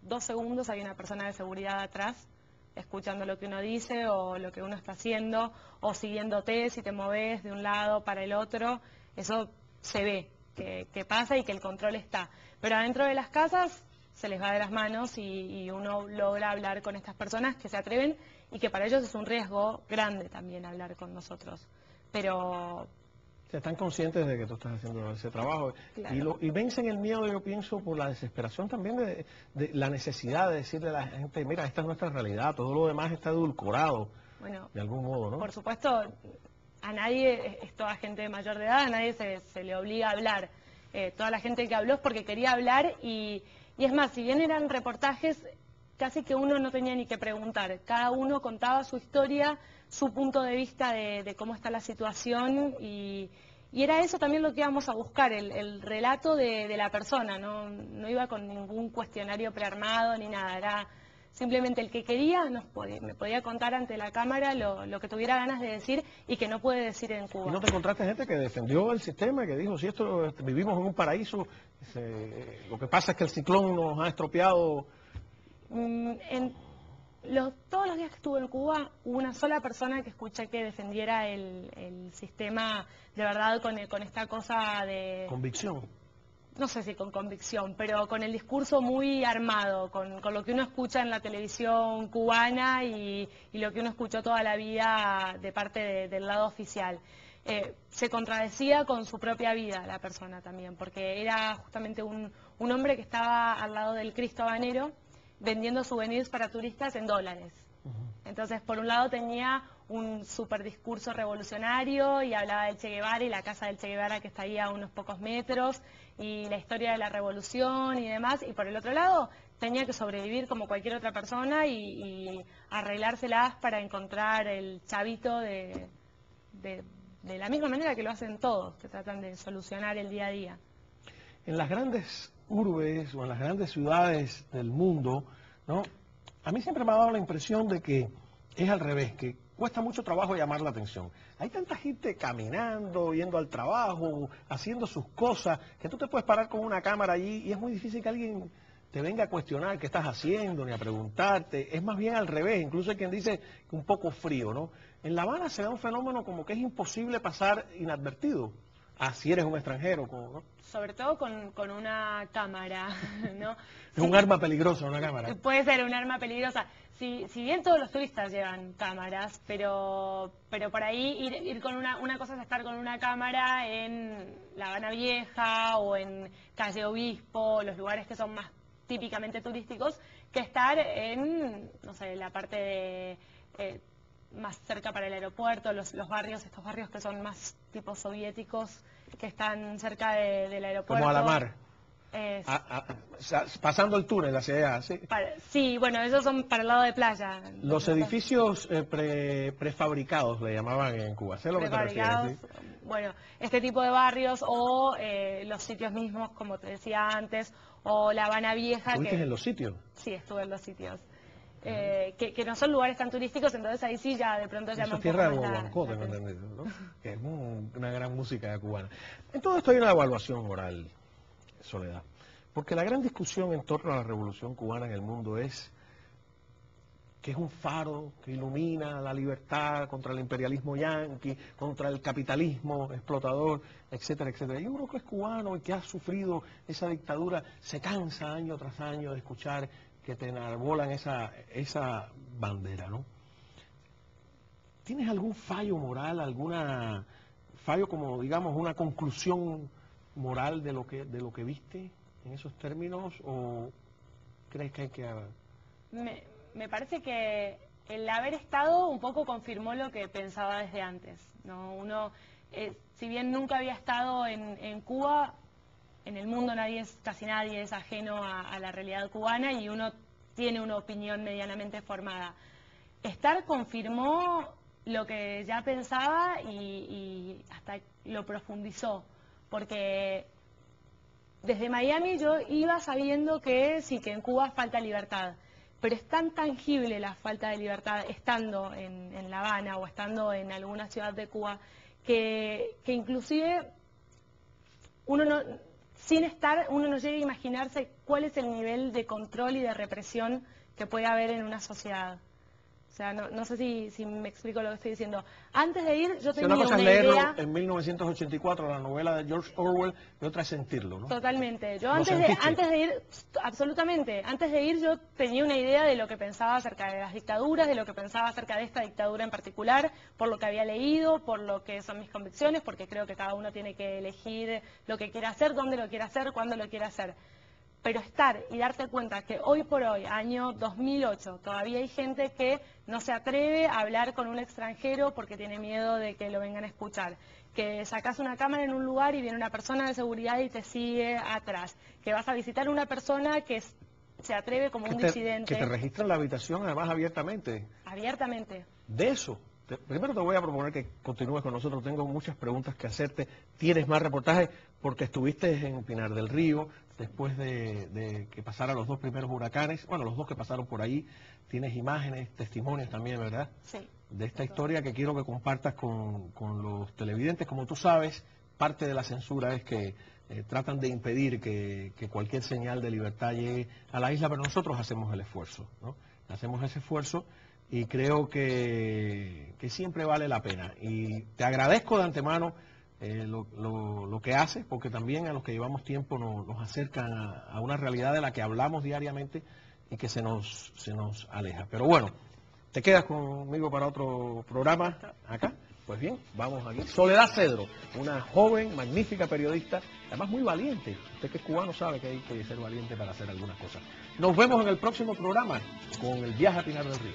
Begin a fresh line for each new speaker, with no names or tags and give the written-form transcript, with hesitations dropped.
2 segundos hay una persona de seguridad atrás, escuchando lo que uno dice o lo que uno está haciendo, o siguiéndote si te moves de un lado para el otro. Eso se ve que pasa y que el control está. Pero adentro de las casas se les va de las manos y uno logra hablar con estas personas que se atreven y que para ellos es un riesgo grande también hablar con nosotros. Pero...
Están conscientes de que tú estás haciendo ese trabajo.
Claro.
Y vencen el miedo, yo pienso, por la desesperación también de la necesidad de decirle a la gente, mira, esta es nuestra realidad, todo lo demás está edulcorado,
Bueno,
de algún modo, ¿no?
por supuesto, a nadie, es toda gente mayor de edad, a nadie se le obliga a hablar. Toda la gente que habló es porque quería hablar y es más, si bien eran reportajes, casi que uno no tenía ni que preguntar. Cada uno contaba su historia, su punto de vista de cómo está la situación y era eso también lo que íbamos a buscar, el relato de la persona. No iba con ningún cuestionario prearmado ni nada, era simplemente el que quería me podía contar ante la cámara lo que tuviera ganas de decir y que no puede decir en Cuba.
¿Y no te encontraste gente que defendió el sistema, que dijo, si esto vivimos en un paraíso, lo que pasa es que el ciclón nos ha estropeado?
Todos los días que estuve en Cuba, hubo una sola persona que escuché que defendiera el sistema de verdad con esta cosa de...
Convicción.
No sé si con convicción, pero con el discurso muy armado, con lo que uno escucha en la televisión cubana y lo que uno escuchó toda la vida de parte del lado oficial. Se contradecía con su propia vida la persona también, porque era justamente un hombre que estaba al lado del Cristo Habanero vendiendo souvenirs para turistas en dólares. Entonces, por un lado tenía un super discurso revolucionario y hablaba del Che Guevara y la casa del Che Guevara que está ahí a unos pocos metros y la historia de la revolución y demás. Y por el otro lado tenía que sobrevivir como cualquier otra persona y arreglárselas para encontrar el chavito de la misma manera que lo hacen todos, que tratan de solucionar el día a día.
En las grandes urbes o en las grandes ciudades del mundo, ¿no? A mí siempre me ha dado la impresión de que es al revés, que cuesta mucho trabajo llamar la atención. Hay tanta gente caminando, yendo al trabajo, haciendo sus cosas, que tú te puedes parar con una cámara allí y es muy difícil que alguien te venga a cuestionar qué estás haciendo, ni a preguntarte. Es más bien al revés, incluso hay quien dice que un poco frío, ¿no? En La Habana se da un fenómeno como que es imposible pasar inadvertido, si eres un extranjero, ¿no?
Sobre todo con una cámara, ¿no?
Es un arma peligrosa, una cámara.
Puede ser un arma peligrosa. Si bien todos los turistas llevan cámaras, pero por ahí ir con una cosa es estar con una cámara en La Habana Vieja o en Calle Obispo, los lugares que son más típicamente turísticos, que estar en, no sé, la parte de... más cerca para el aeropuerto, los barrios, estos barrios que son más tipo soviéticos, que están cerca del aeropuerto.
Como a la mar. Pasando el túnel hacia allá, ¿sí?
Sí, bueno, esos son para el lado de playa.
Los edificios prefabricados le llamaban en Cuba, ¿sé lo que te refieres? ¿Sí?
Bueno, este tipo de barrios o los sitios mismos, como te decía antes, o La Habana Vieja.
¿Estuviste en los sitios?
Sí, estuve en los sitios. Que no son lugares tan turísticos, entonces ahí sí ya de pronto llama un poco
tierra de
más
Guaguancó, tengo entendido, ¿no? Que es una gran música cubana. En todo esto hay una evaluación moral, Soledad, porque la gran discusión en torno a la revolución cubana en el mundo es que es un faro que ilumina la libertad contra el imperialismo yanqui, contra el capitalismo explotador, etcétera, etcétera. Y uno que es cubano y que ha sufrido esa dictadura se cansa año tras año de escuchar que te enarbolan esa bandera, ¿no? ¿Tienes algún fallo moral, alguna fallo como, digamos, una conclusión moral de lo que viste en esos términos, o crees que hay que...?
Me parece que el haber estado un poco confirmó lo que pensaba desde antes, ¿no? Uno, si bien nunca había estado en Cuba, en el mundo casi nadie es ajeno a la realidad cubana y uno tiene una opinión medianamente formada. Estar confirmó lo que ya pensaba y hasta lo profundizó, porque desde Miami yo iba sabiendo que sí, que en Cuba falta libertad, pero es tan tangible la falta de libertad estando en La Habana o estando en alguna ciudad de Cuba que inclusive uno no sin estar, uno no llega a imaginarse cuál es el nivel de control y de represión que puede haber en una sociedad. O sea, no sé si me explico lo que estoy diciendo. Antes de ir, yo
Si
tenía
una cosa es
una
leerlo
idea...
en 1984, la novela de George Orwell, y otra es sentirlo, ¿no?
Totalmente. Yo
¿Lo
antes
sentiste?
de ir, absolutamente, antes de ir yo tenía una idea de lo que pensaba acerca de las dictaduras, de lo que pensaba acerca de esta dictadura en particular, por lo que había leído, por lo que son mis convicciones, porque creo que cada uno tiene que elegir lo que quiere hacer, dónde lo quiere hacer, cuándo lo quiere hacer. Pero estar y darte cuenta que hoy por hoy, año 2008, todavía hay gente que no se atreve a hablar con un extranjero porque tiene miedo de que lo vengan a escuchar. Que sacas una cámara en un lugar y viene una persona de seguridad y te sigue atrás. Que vas a visitar a una persona que se atreve como un disidente.
Que te registran la habitación además abiertamente.
Abiertamente.
De eso, primero te voy a proponer que continúes con nosotros. Tengo muchas preguntas que hacerte. Tienes más reportajes porque estuviste en Pinar del Río después de que pasaran los dos primeros huracanes. Bueno, los dos que pasaron por ahí. Tienes imágenes, testimonios también, ¿verdad?
Sí.
De esta historia que quiero que compartas con los televidentes. Como tú sabes, parte de la censura es que tratan de impedir que cualquier señal de libertad llegue a la isla, pero nosotros hacemos el esfuerzo, ¿no? Hacemos ese esfuerzo y creo que siempre vale la pena. Y te agradezco de antemano lo que haces, porque también a los que llevamos tiempo nos acercan a una realidad de la que hablamos diariamente y que se nos aleja. Pero bueno, ¿te quedas conmigo para otro programa acá? Pues bien, vamos aquí. Soledad Cedro, una joven, magnífica periodista, además muy valiente. Usted que es cubano sabe que hay que ser valiente para hacer algunas cosas. Nos vemos en el próximo programa con el viaje a Pinar del Río.